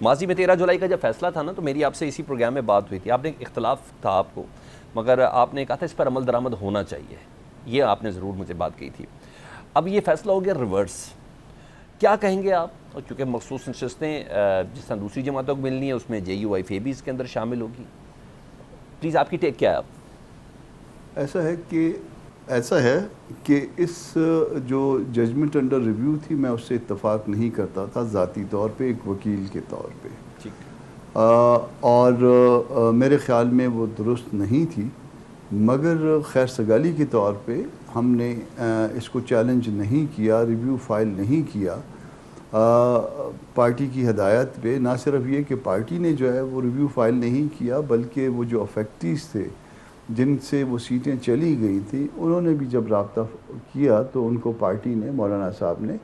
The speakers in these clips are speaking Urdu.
ماضی میں 13 جولائی کا جب فیصلہ تھا نا تو میری آپ سے اسی پروگرام میں بات ہوئی تھی. آپ نے اختلاف تھا آپ کو، مگر آپ نے کہا تھا اس پر عمل درآمد ہونا چاہیے، یہ آپ نے ضرور مجھے بات کہی تھی. اب یہ فیصلہ ہو گیا ریورس، کیا کہیں گے آپ؟ اور چونکہ مخصوص نشستیں جس طرح دوسری جماعتوں کو ملنی ہے اس میں JUIFA بھی اس کے اندر شامل ہوگی، پلیز آپ کی ٹیک کیا ہے؟ آپ ایسا ہے کہ اس جو ججمنٹ انڈر ریویو تھی میں اس سے اتفاق نہیں کرتا تھا ذاتی طور پہ، ایک وکیل کے طور پہ، اور میرے خیال میں وہ درست نہیں تھی. مگر خیر سگالی کے طور پہ ہم نے اس کو چیلنج نہیں کیا، ریویو فائل نہیں کیا پارٹی کی ہدایت پہ. نہ صرف یہ کہ پارٹی نے جو ہے وہ ریویو فائل نہیں کیا، بلکہ وہ جو افیکٹیز تھے جن سے وہ سیٹیں چلی گئی تھیں، انہوں نے بھی جب رابطہ کیا تو ان کو پارٹی نے، مولانا صاحب نے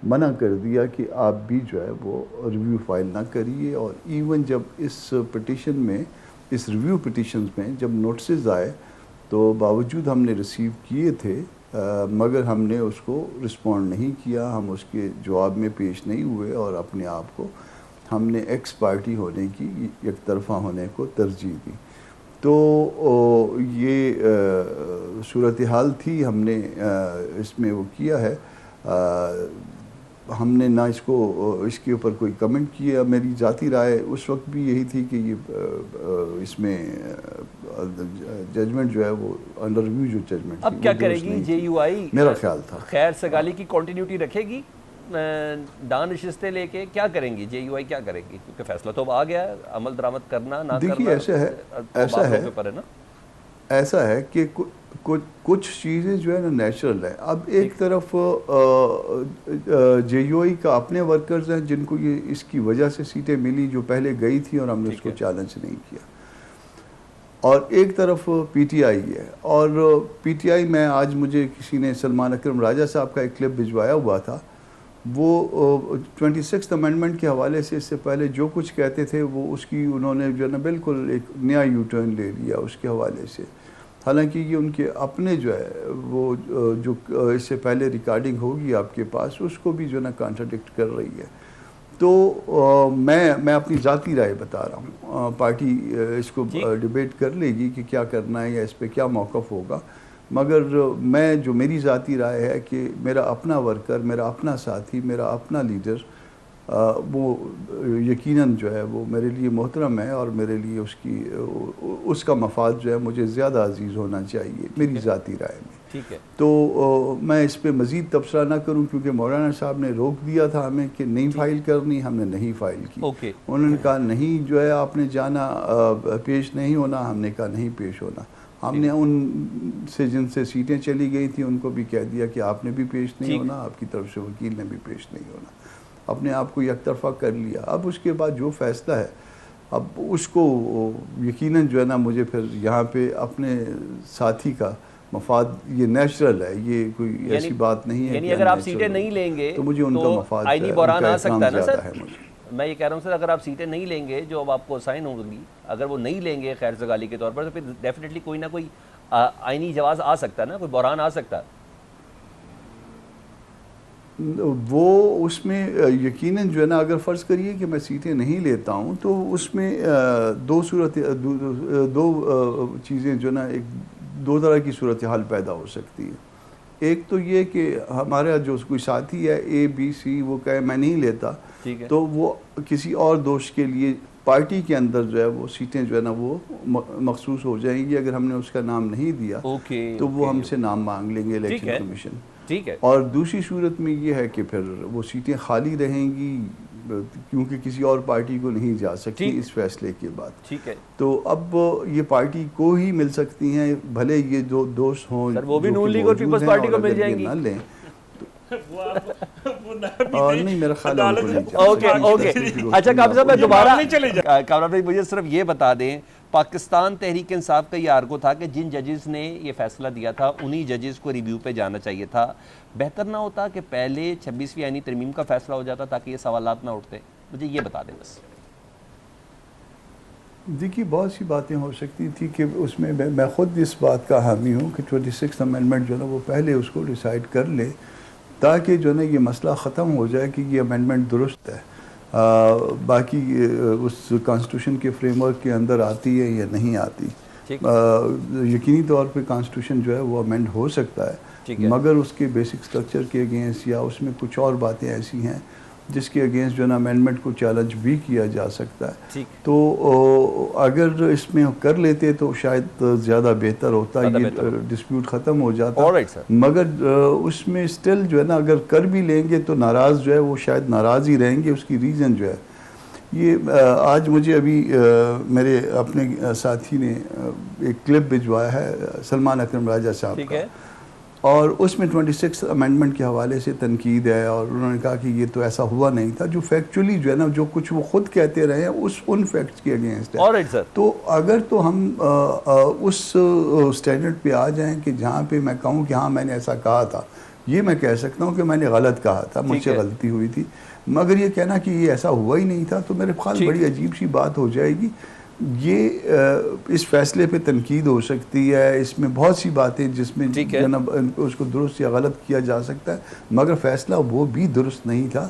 منع کر دیا کہ آپ بھی جو ہے وہ ریویو فائل نہ کریے. اور ایون جب اس پٹیشن میں، اس ریویو پٹیشنز میں جب نوٹسز آئے تو باوجود ہم نے ریسیو کیے تھے مگر ہم نے اس کو رسپونڈ نہیں کیا، ہم اس کے جواب میں پیش نہیں ہوئے اور اپنے آپ کو ہم نے ایکس پارٹی ہونے کی، یک طرفہ ہونے کو ترجیح دی. تو یہ صورتحال تھی. ہم نے اس میں وہ کیا ہے، ہم نے نہ اس کے اوپر کوئی کمنٹ کیا. میری ذاتی رائے اس وقت بھی یہی تھی کہ یہ اس میں ججمنٹ جو ہے وہ انڈر ریویو جو ججمنٹ، اب کیا کرے گی JUI؟ میرا خیال تھا خیر سگالی کی کنٹینیوٹی رکھے گی ڈان نشستیں لے کے؟ کیا کریں گی JUI؟ کیا کرے گی؟ کیونکہ فیصلہ تو آ گیا ہے، عمل درآمد کرنا نہ کرنا. دیکھیے ایسا ہے کہ کچھ چیزیں جو ہے نا نیچرل ہے. اب ایک طرف JUI کا اپنے ورکرز ہیں جن کو یہ اس کی وجہ سے سیٹیں ملی جو پہلے گئی تھی اور ہم نے اس کو چیلنج نہیں کیا، اور ایک طرف PTI ہے. اور PTI میں آج مجھے کسی نے سلمان اکرم راجہ صاحب کا ایک کلپ بھجوایا ہوا تھا، وہ 26th امینڈمنٹ کے حوالے سے اس سے پہلے جو کچھ کہتے تھے وہ اس کی انہوں نے جو ہے نا بالکل ایک نیا یو ٹرن لے لیا اس کے حوالے سے. حالانکہ یہ ان کے اپنے جو ہے وہ جو اس سے پہلے ریکارڈنگ ہوگی آپ کے پاس، اس کو بھی جو ہے نا کانٹراڈکٹ کر رہی ہے. تو میں اپنی ذاتی رائے بتا رہا ہوں، پارٹی اس کو ڈیبیٹ کر لے گی کہ کیا کرنا ہے یا اس پہ کیا موقف ہوگا. مگر جو میری ذاتی رائے ہے کہ میرا اپنا ورکر، میرا اپنا ساتھی، میرا اپنا لیڈر وہ یقیناً جو ہے وہ میرے لیے محترم ہے اور میرے لیے اس کا مفاد جو ہے مجھے زیادہ عزیز ہونا چاہیے میری ذاتی رائے میں. ٹھیک ہے. تو میں اس پہ مزید تبصرہ نہ کروں کیونکہ مولانا صاحب نے روک دیا تھا ہمیں کہ نہیں فائل کرنی، ہم نے نہیں فائل کی. انہوں نے کہا نہیں جو ہے آپ نے جانا پیش نہیں ہونا، ہم نے کہا نہیں پیش ہونا. ہم نے ان سے جن سے سیٹیں چلی گئی تھیں ان کو بھی کہہ دیا کہ آپ نے بھی پیش نہیں ہونا، آپ کی طرف سے وکیل نے بھی پیش نہیں ہونا. اپنے آپ کو یک طرفہ کر لیا. اب اس کے بعد جو فیصلہ ہے اب اس کو یقیناً جو ہے نا مجھے پھر یہاں پہ اپنے ساتھی کا مفاد، یہ نیچرل ہے، یہ کوئی ایسی بات نہیں ہے. یعنی اگر آپ سیٹیں نہیں لیں گے تو مجھے ان کا مفاد، آئینی بحران آ سکتا ہے نا سر؟ مجھے میں یہ کہہ رہا ہوں سر، اگر آپ سیٹیں نہیں لیں گے جو اب آپ کو اسائن ہوں گی، اگر وہ نہیں لیں گے خیر سگالی کے طور پر، تو پھر ڈیفینیٹلی کوئی نہ کوئی آئینی جواز آ سکتا ہے نا، کوئی بحران آ سکتا ہے. وہ اس میں یقیناً جو ہے نا اگر فرض کریے کہ میں سیٹیں نہیں لیتا ہوں تو اس میں دو چیزیں جو نا دو طرح کی صورتحال پیدا ہو سکتی ہے. ایک تو یہ کہ ہمارا جو کوئی ساتھی ہے ABC وہ کہے میں نہیں لیتا، تو وہ کسی اور دوست کے لیے پارٹی کے اندر جو ہے وہ سیٹیں جو ہے نا وہ مخصوص ہو جائیں گی. اگر ہم نے اس کا نام نہیں دیا تو وہ ہم سے نام مانگ لیں گے الیکشن کمیشن. اور دوسری صورت میں یہ ہے کہ پھر وہ سیٹیں خالی رہیں گی کیونکہ کسی اور پارٹی کو نہیں جا سکتی اس فیصلے کے بعد. تو اب یہ پارٹی کو ہی مل سکتی ہیں، بھلے یہ جو دوست ہوں وہ بھی نون لیگ اور پیپلز پارٹی کو مل جائیں گی. نہ لیں نہیں میرا خیال ہے. اوکے اچھا کامران صاحب میں دوبارہ، کامران بھائی مجھے صرف یہ بتا دیں، پاکستان تحریک انصاف کا یہ آرگو تھا کہ جن ججز نے یہ فیصلہ دیا تھا انہی ججز کو ریویو پہ جانا چاہیے تھا. بہتر نہ ہوتا کہ پہلے 26ویں آئینی ترمیم کا فیصلہ ہو جاتا تاکہ یہ سوالات نہ اٹھتے؟ مجھے یہ بتا دیں بس. دیکھیے بہت سی باتیں ہو سکتی تھی کہ اس میں خود اس بات کا حامی ہوں کہ 26th امینڈمنٹ جو ہے نا وہ پہلے اس کو ڈیسائیڈ کر لے تاکہ جو ہے نا یہ مسئلہ ختم ہو جائے کہ یہ امینڈمنٹ درست ہے. باقی اس کانسٹیٹیوشن کے فریم ورک کے اندر آتی ہے یا نہیں آتی. یقینی طور پہ کانسٹیٹیوشن جو ہے وہ امینڈ ہو سکتا ہے, مگر اس کے بیسک سٹرکچر کے اگینسٹ یا اس میں کچھ اور باتیں ایسی ہیں جس کے اگینسٹ جو ہے نا امینڈمنٹ کو چیلنج بھی کیا جا سکتا ہے. تو اگر اس میں کر لیتے تو شاید زیادہ بہتر ہوتا, یہ ڈسپیوٹ ختم ہو جاتا. مگر اس میں اسٹل جو ہے نا اگر کر بھی لیں گے تو ناراض جو ہے وہ شاید ناراض ہی رہیں گے. اس کی ریزن جو ہے یہ آج مجھے ابھی میرے اپنے ساتھی نے ایک کلپ بھجوایا ہے سلمان اکرم راجہ صاحب کا, اور اس میں 26 امینڈمنٹ کے حوالے سے تنقید ہے, اور انہوں نے کہا کہ یہ تو ایسا ہوا نہیں تھا, جو فیکچولی جو ہے نا جو کچھ وہ خود کہتے رہے ہیں ان فیکٹس کے اگینسٹ ہے. تو اگر تو ہم اس سٹینڈرڈ پہ آ جائیں کہ جہاں پہ میں کہوں کہ ہاں میں نے ایسا کہا تھا, یہ میں کہہ سکتا ہوں کہ میں نے غلط کہا تھا, مجھ سے غلطی ہوئی تھی, مگر یہ کہنا کہ یہ ایسا ہوا ہی نہیں تھا تو میرے خیال بڑی عجیب سی بات ہو جائے گی. یہ اس فیصلے پہ تنقید ہو سکتی ہے, اس میں بہت سی باتیں جس میں اس کو درست یا غلط کیا جا سکتا ہے, مگر فیصلہ وہ بھی درست نہیں تھا.